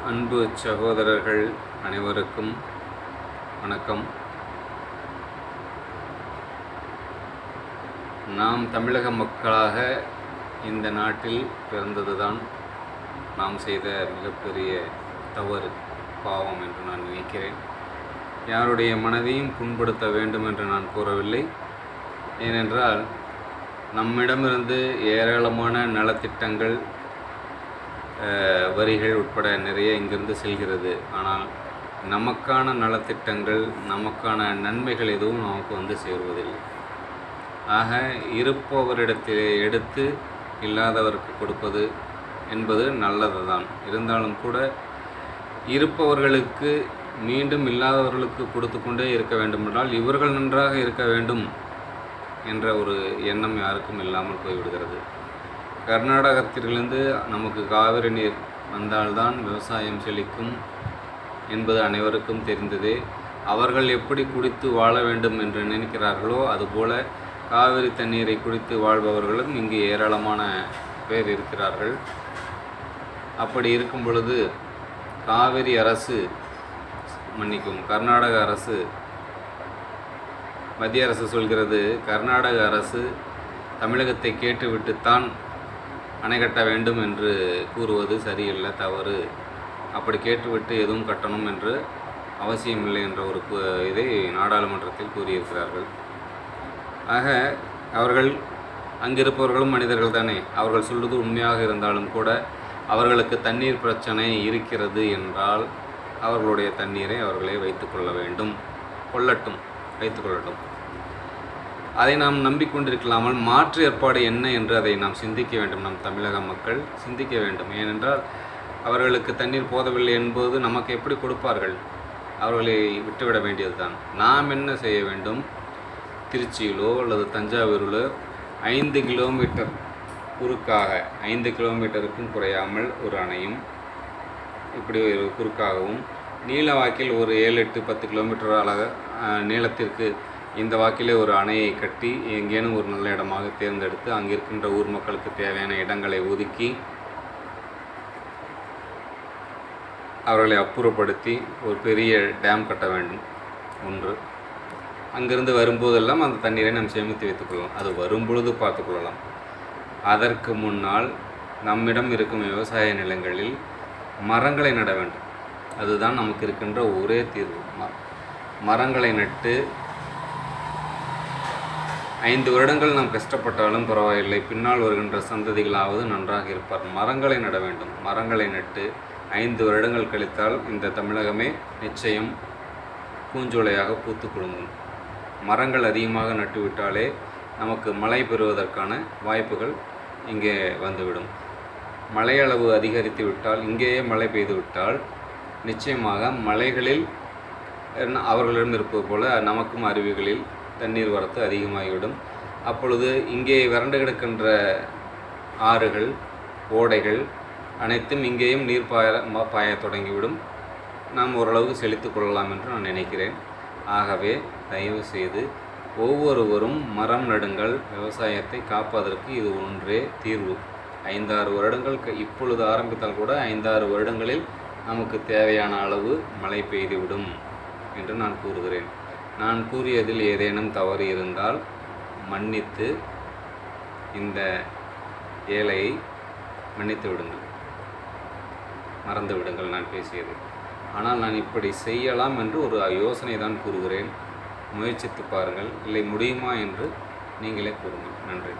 அன்பு சகோதரர்கள் அனைவருக்கும் வணக்கம். நாம் தமிழக மக்களாக இந்த நாட்டில் பிறந்ததுதான் நாம் செய்த மிகப்பெரிய தவறு, பாவம் என்று நான் நினைக்கிறேன். யாருடைய மனதையும் புண்படுத்த வேண்டும் என்று நான் கூறவில்லை. ஏனென்றால் நம்மிடமிருந்து ஏராளமான நலத்திட்டங்கள், வரிகள் உட்பட நிறைய இங்கிருந்து செல்கிறது. ஆனால் நமக்கான நலத்திட்டங்கள், நமக்கான நன்மைகள் எதுவும் நமக்கு வந்து சேருவதில்லை. ஆக இருப்பவரிடத்திலே எடுத்து இல்லாதவருக்கு கொடுப்பது என்பது நல்லது தான். இருந்தாலும் கூட இருப்பவர்களுக்கு மீண்டும் இல்லாதவர்களுக்கு கொடுத்து கொண்டே இருக்க வேண்டுமென்றால் இவர்கள் நன்றாக இருக்க வேண்டும் என்ற ஒரு எண்ணம் யாருக்கும் இல்லாமல் போய்விடுகிறது. கர்நாடகத்திலிருந்து நமக்கு காவிரி நீர் வந்தால்தான் விவசாயம் செழிக்கும் என்பது அனைவருக்கும் தெரிந்ததே. அவர்கள் எப்படி குடித்து வாழ வேண்டும் என்று நினைக்கிறார்களோ அதுபோல காவிரி தண்ணீரை குடித்து வாழ்பவர்களும் இங்கு ஏராளமான பேர் இருக்கிறார்கள். அப்படி இருக்கும் பொழுது காவிரி அரசு, கர்நாடக அரசு, மத்திய அரசு சொல்கிறது, கர்நாடக அரசு தமிழகத்தை கேட்டுவிட்டுத்தான் அணை கட்ட வேண்டும் என்று கூறுவது சரியில்லை, தவறு. அப்படி கேட்டுவிட்டு எதுவும் கட்டணும் என்று அவசியமில்லை என்ற ஒரு இதை நாடாளுமன்றத்தில் கூறியிருக்கிறார்கள். ஆக அவர்கள் அங்கிருப்பவர்களும் மனிதர்கள் தானே. அவர்கள் சொல்வது உண்மையாக இருந்தாலும் கூட அவர்களுக்கு தண்ணீர் பிரச்சனை இருக்கிறது என்றால் அவர்களுடைய தண்ணீரை அவர்களே வைத்துக்கொள்ளட்டும். அதை நாம் நம்பிக்கொண்டிருக்கலாமல் மாற்று ஏற்பாடு என்ன என்று அதை நாம் சிந்திக்க வேண்டும். நம் தமிழக மக்கள் சிந்திக்க வேண்டும். ஏனென்றால் அவர்களுக்கு தண்ணீர் போதவில்லை என்பது நமக்கு எப்படி கொடுப்பார்கள்? அவர்களை விட்டுவிட வேண்டியது தான். நாம் என்ன செய்ய வேண்டும்? திருச்சியிலோ அல்லது தஞ்சாவூரிலோ 5 கிலோமீட்டர் குறுக்காக, 5 கிலோமீட்டருக்கும் குறையாமல் ஒரு அணையும், இப்படி ஒரு குறுக்காகவும் நீள வாக்கில் ஒரு 7, 8, 10 கிலோமீட்டர் நீளத்திற்கு இந்த வாக்கிலே ஒரு அணையை கட்டி எங்கேனும் ஒரு நல்ல இடமாக தேர்ந்தெடுத்து அங்கிருக்கின்ற ஊர் மக்களுக்கு தேவையான இடங்களை ஒதுக்கி அவர்களை அப்புறப்படுத்தி ஒரு பெரிய டேம் கட்ட வேண்டும். ஒன்று, அங்கிருந்து வரும்போதெல்லாம் அந்த தண்ணீரை நாம் சேமித்து வைத்துக்கொள்ளலாம். அது வரும்பொழுது பார்த்துக்கொள்ளலாம். அதற்கு முன்னால் நம்மிடம் இருக்கும் விவசாய நிலங்களில் மரங்களை நட வேண்டும். அதுதான் நமக்கு இருக்கின்ற ஒரே தீர்வு. மரங்களை நட்டு 5 வருடங்கள் நாம் கஷ்டப்பட்டாலும் பரவாயில்லை, பின்னால் வருகின்ற சந்ததிகளாவது நன்றாக இருப்பார். மரங்களை நட வேண்டும். மரங்களை நட்டு 5 வருடங்கள் கழித்தால் இந்த தமிழகமே நிச்சயம் பூஞ்சோலையாக பூத்து குலுங்கும். மரங்கள் அதிகமாக நட்டுவிட்டாலே நமக்கு மழை பெறுவதற்கான வாய்ப்புகள் இங்கே வந்துவிடும். மழையளவு அதிகரித்து விட்டால், இங்கேயே மழை பெய்து விட்டால் நிச்சயமாக மலைகளில் அவர்களிடம் இருப்பது போல நமக்கும் அருவிகளில் தண்ணீர் வரத்து அதிகமாகிவிடும். அப்பொழுது இங்கே வறண்டு கிடக்கின்ற ஆறுகள், ஓடைகள் அனைத்தும் இங்கேயும் நீர் பாய தொடங்கிவிடும். நாம் ஓரளவுக்கு செழித்து கொள்ளலாம் என்று நான் நினைக்கிறேன். ஆகவே தயவு செய்து ஒவ்வொருவரும் மரம் நடுங்கள். விவசாயத்தை காப்பதற்கு இது ஒன்றே தீர்வு. 5-6 வருடங்கள் இப்பொழுது ஆரம்பித்தால் கூட 5-6 வருடங்களில் நமக்கு தேவையான அளவு மழை பெய்துவிடும் என்று நான் கூறுகிறேன். நான் கூறியதில் ஏதேனும் தவறு இருந்தால் மன்னித்து இந்த ஏழையை மன்னித்து விடுங்கள், மறந்து விடுங்கள் நான் பேசியது. ஆனால் நான் இப்படி செய்யலாம் என்று ஒரு யோசனை தான் கூறுகிறேன். முயற்சித்து பாருங்கள். இல்லை முடியுமா என்று நீங்களே கூறுங்கள். நன்றி.